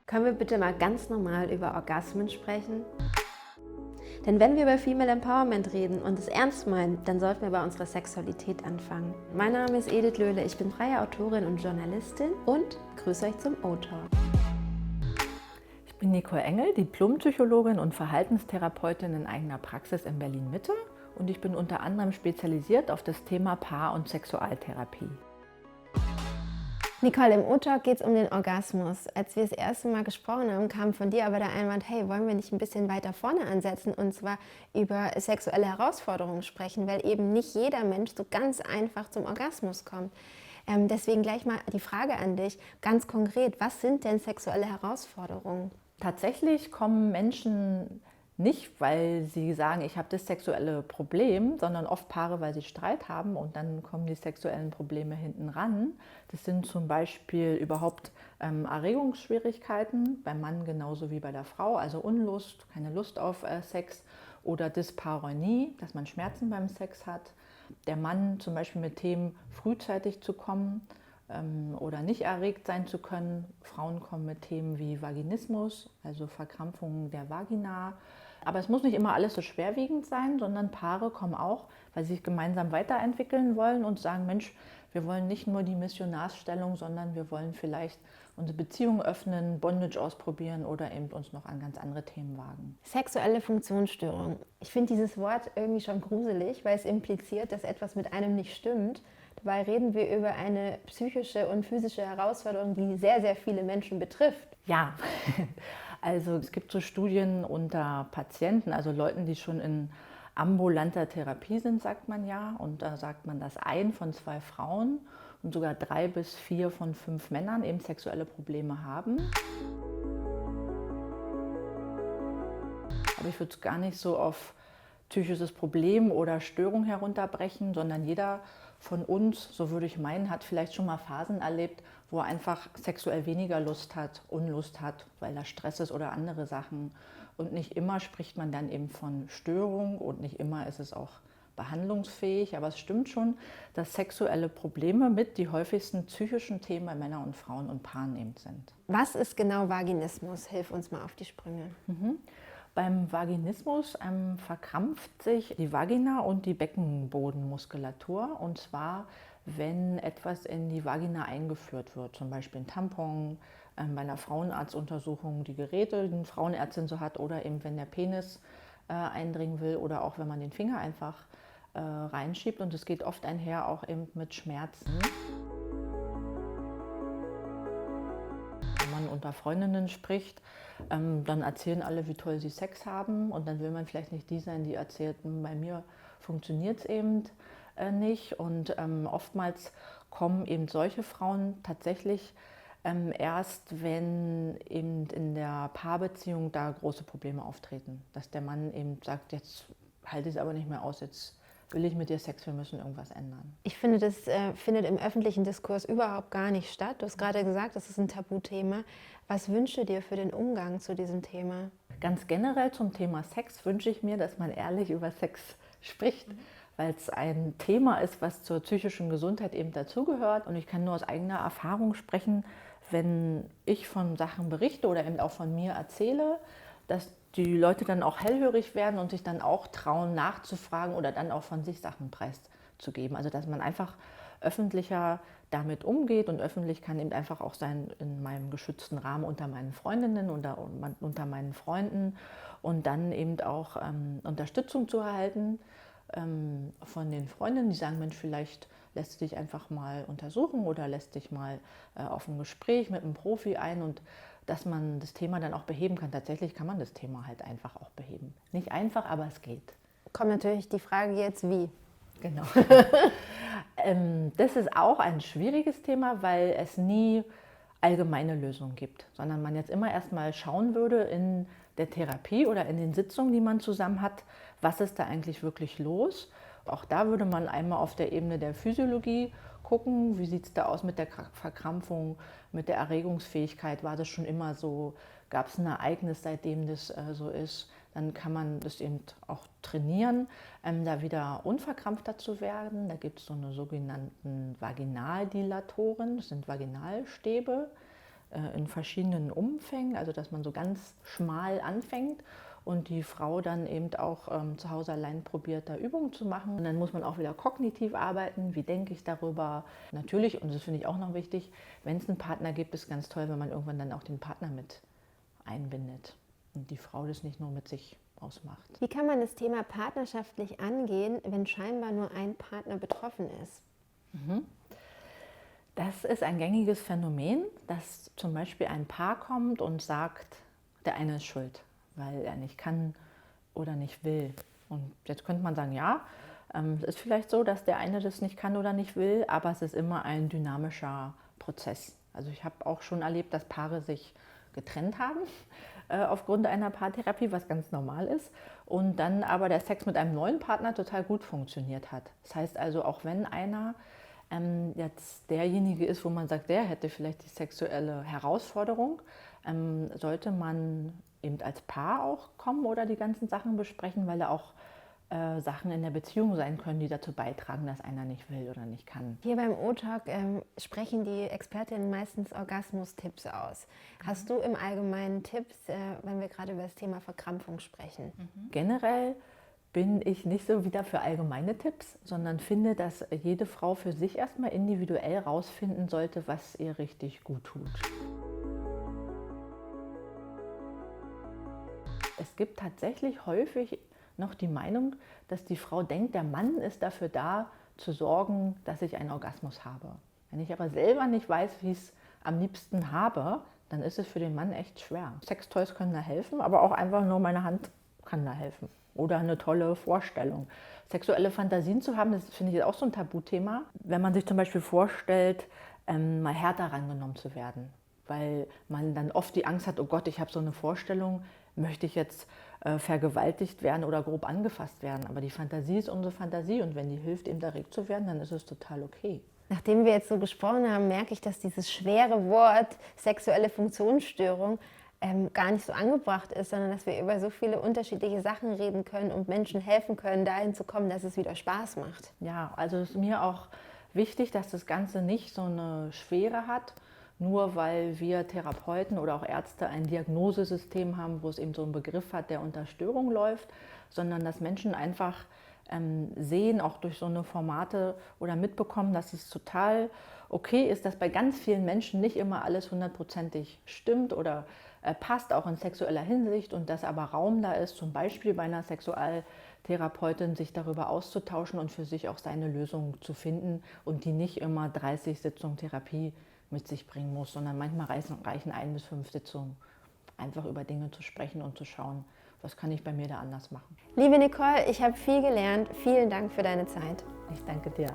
Können wir bitte mal ganz normal über Orgasmen sprechen? Denn wenn wir über Female Empowerment reden und es ernst meinen, dann sollten wir bei unserer Sexualität anfangen. Mein Name ist Edith Löhle, ich bin freie Autorin und Journalistin und begrüße euch zum O-Talk. Ich bin Nicole Engel, Diplompsychologin und Verhaltenstherapeutin in eigener Praxis in Berlin-Mitte und ich bin unter anderem spezialisiert auf das Thema Paar- und Sexualtherapie. Nicole, im O-Talk geht es um den Orgasmus. Als wir das erste Mal gesprochen haben, kam von dir aber der Einwand, hey, wollen wir nicht ein bisschen weiter vorne ansetzen und zwar über sexuelle Herausforderungen sprechen, weil eben nicht jeder Mensch so ganz einfach zum Orgasmus kommt. Deswegen gleich mal die Frage an dich, ganz konkret, was sind denn sexuelle Herausforderungen? Tatsächlich kommen Menschen nicht, weil sie sagen, ich habe das sexuelle Problem, sondern oft Paare, weil sie Streit haben und dann kommen die sexuellen Probleme hinten ran. Das sind zum Beispiel überhaupt Erregungsschwierigkeiten, beim Mann genauso wie bei der Frau, also Unlust, keine Lust auf Sex oder Dyspareunie, dass man Schmerzen beim Sex hat. Der Mann zum Beispiel mit Themen frühzeitig zu kommen oder nicht erregt sein zu können. Frauen kommen mit Themen wie Vaginismus, also Verkrampfungen der Vagina. Aber es muss nicht immer alles so schwerwiegend sein, sondern Paare kommen auch, weil sie sich gemeinsam weiterentwickeln wollen und sagen, Mensch, wir wollen nicht nur die Missionarsstellung, sondern wir wollen vielleicht unsere Beziehung öffnen, Bondage ausprobieren oder eben uns noch an ganz andere Themen wagen. Sexuelle Funktionsstörung. Ich finde dieses Wort irgendwie schon gruselig, weil es impliziert, dass etwas mit einem nicht stimmt. Dabei reden wir über eine psychische und physische Herausforderung, die sehr, sehr viele Menschen betrifft. Ja, also es gibt so Studien unter Patienten, also Leuten, die schon in ambulanter Therapie sind, sagt man ja. Und da sagt man, dass 1 von 2 Frauen und sogar 3 bis 4 von 5 Männern eben sexuelle Probleme haben. Aber ich würde es gar nicht so auf psychisches Problem oder Störung herunterbrechen, sondern jeder von uns, so würde ich meinen, hat vielleicht schon mal Phasen erlebt, wo er einfach sexuell weniger Lust hat, Unlust hat, weil da Stress ist oder andere Sachen. Und nicht immer spricht man dann eben von Störung und nicht immer ist es auch behandlungsfähig. Aber es stimmt schon, dass sexuelle Probleme mit die häufigsten psychischen Themen bei Männern und Frauen und Paaren eben sind. Was ist genau Vaginismus? Hilf uns mal auf die Sprünge. Beim Vaginismus verkrampft sich die Vagina und die Beckenbodenmuskulatur. Und zwar, wenn etwas in die Vagina eingeführt wird, zum Beispiel ein Tampon, bei einer Frauenarztuntersuchung die Geräte, die eine Frauenärztin so hat, oder eben wenn der Penis eindringen will oder auch wenn man den Finger einfach reinschiebt. Und es geht oft einher auch eben mit Schmerzen. Wenn man unter Freundinnen spricht, dann erzählen alle, wie toll sie Sex haben und dann will man vielleicht nicht die sein, die erzählt, bei mir funktioniert es eben nicht. Und oftmals kommen eben solche Frauen tatsächlich erst, wenn eben in der Paarbeziehung da große Probleme auftreten. Dass der Mann eben sagt, jetzt halte ich es aber nicht mehr aus, jetzt will ich mit dir Sex, wir müssen irgendwas ändern. Ich finde, das findet im öffentlichen Diskurs überhaupt gar nicht statt. Du hast gerade gesagt, das ist ein Tabuthema. Was wünschst du dir für den Umgang zu diesem Thema? Ganz generell zum Thema Sex wünsche ich mir, dass man ehrlich über Sex spricht, weil es ein Thema ist, was zur psychischen Gesundheit eben dazugehört. Und ich kann nur aus eigener Erfahrung sprechen, wenn ich von Sachen berichte oder eben auch von mir erzähle, dass die Leute dann auch hellhörig werden und sich dann auch trauen, nachzufragen oder dann auch von sich Sachen preiszugeben. Also dass man einfach öffentlicher damit umgeht und öffentlich kann eben einfach auch sein in meinem geschützten Rahmen unter meinen Freundinnen oder unter meinen Freunden und dann eben auch Unterstützung zu erhalten von den Freundinnen, die sagen, Mensch, vielleicht lässt du dich einfach mal untersuchen oder lässt dich mal auf ein Gespräch mit einem Profi ein und dass man das Thema dann auch beheben kann. Tatsächlich kann man das Thema halt einfach auch beheben. Nicht einfach, aber es geht. Kommt natürlich die Frage jetzt, wie? Genau. Das ist auch ein schwieriges Thema, weil es nie allgemeine Lösungen gibt, sondern man jetzt immer erstmal schauen würde in der Therapie oder in den Sitzungen, die man zusammen hat, was ist da eigentlich wirklich los. Auch da würde man einmal auf der Ebene der Physiologie gucken, wie sieht es da aus mit der Verkrampfung, mit der Erregungsfähigkeit, war das schon immer so, gab es ein Ereignis, seitdem das so ist, dann kann man das eben auch trainieren, da wieder unverkrampfter zu werden. Da gibt es so eine sogenannten Vaginaldilatoren, das sind Vaginalstäbe, in verschiedenen Umfängen, also dass man so ganz schmal anfängt und die Frau dann eben auch zu Hause allein probiert, da Übungen zu machen. Und dann muss man auch wieder kognitiv arbeiten, wie denke ich darüber. Natürlich, und das finde ich auch noch wichtig, wenn es einen Partner gibt, ist ganz toll, wenn man irgendwann dann auch den Partner mit einbindet und die Frau das nicht nur mit sich ausmacht. Wie kann man das Thema partnerschaftlich angehen, wenn scheinbar nur ein Partner betroffen ist? Das ist ein gängiges Phänomen, dass zum Beispiel ein Paar kommt und sagt, der eine ist schuld, weil er nicht kann oder nicht will. Und jetzt könnte man sagen, ja, es ist vielleicht so, dass der eine das nicht kann oder nicht will, aber es ist immer ein dynamischer Prozess. Also ich habe auch schon erlebt, dass Paare sich getrennt haben aufgrund einer Paartherapie, was ganz normal ist. Und dann aber der Sex mit einem neuen Partner total gut funktioniert hat. Das heißt also, auch wenn einer jetzt derjenige ist, wo man sagt, der hätte vielleicht die sexuelle Herausforderung, sollte man eben als Paar auch kommen oder die ganzen Sachen besprechen, weil da auch Sachen in der Beziehung sein können, die dazu beitragen, dass einer nicht will oder nicht kann. Hier beim O-Talk sprechen die Expertinnen meistens Orgasmus-Tipps aus. Hast du im Allgemeinen Tipps, wenn wir gerade über das Thema Verkrampfung sprechen? Generell bin ich nicht so wieder für allgemeine Tipps, sondern finde, dass jede Frau für sich erstmal individuell rausfinden sollte, was ihr richtig gut tut. Es gibt tatsächlich häufig noch die Meinung, dass die Frau denkt, der Mann ist dafür da, zu sorgen, dass ich einen Orgasmus habe. Wenn ich aber selber nicht weiß, wie ich es am liebsten habe, dann ist es für den Mann echt schwer. Sextoys können da helfen, aber auch einfach nur meine Hand kann da helfen. Oder eine tolle Vorstellung. Sexuelle Fantasien zu haben, das finde ich auch so ein Tabuthema. Wenn man sich zum Beispiel vorstellt, mal härter rangenommen zu werden, weil man dann oft die Angst hat, oh Gott, ich habe so eine Vorstellung, möchte ich jetzt vergewaltigt werden oder grob angefasst werden. Aber die Fantasie ist unsere Fantasie und wenn die hilft, eben erregt zu werden, dann ist es total okay. Nachdem wir jetzt so gesprochen haben, merke ich, dass dieses schwere Wort sexuelle Funktionsstörung gar nicht so angebracht ist, sondern dass wir über so viele unterschiedliche Sachen reden können und Menschen helfen können, dahin zu kommen, dass es wieder Spaß macht. Ja, also ist mir auch wichtig, dass das Ganze nicht so eine Schwere hat, nur weil wir Therapeuten oder auch Ärzte ein Diagnosesystem haben, wo es eben so einen Begriff hat, der unter Störung läuft, sondern dass Menschen einfach sehen, auch durch so eine Formate oder mitbekommen, dass es total okay ist, dass bei ganz vielen Menschen nicht immer alles hundertprozentig stimmt oder passt, auch in sexueller Hinsicht, und dass aber Raum da ist, zum Beispiel bei einer Sexualtherapeutin, sich darüber auszutauschen und für sich auch seine Lösung zu finden und die nicht immer 30 Sitzungen Therapie mit sich bringen muss, sondern manchmal reichen 1 bis 5 Sitzungen, einfach über Dinge zu sprechen und zu schauen, was kann ich bei mir da anders machen. Liebe Nicole, ich habe viel gelernt. Vielen Dank für deine Zeit. Ich danke dir.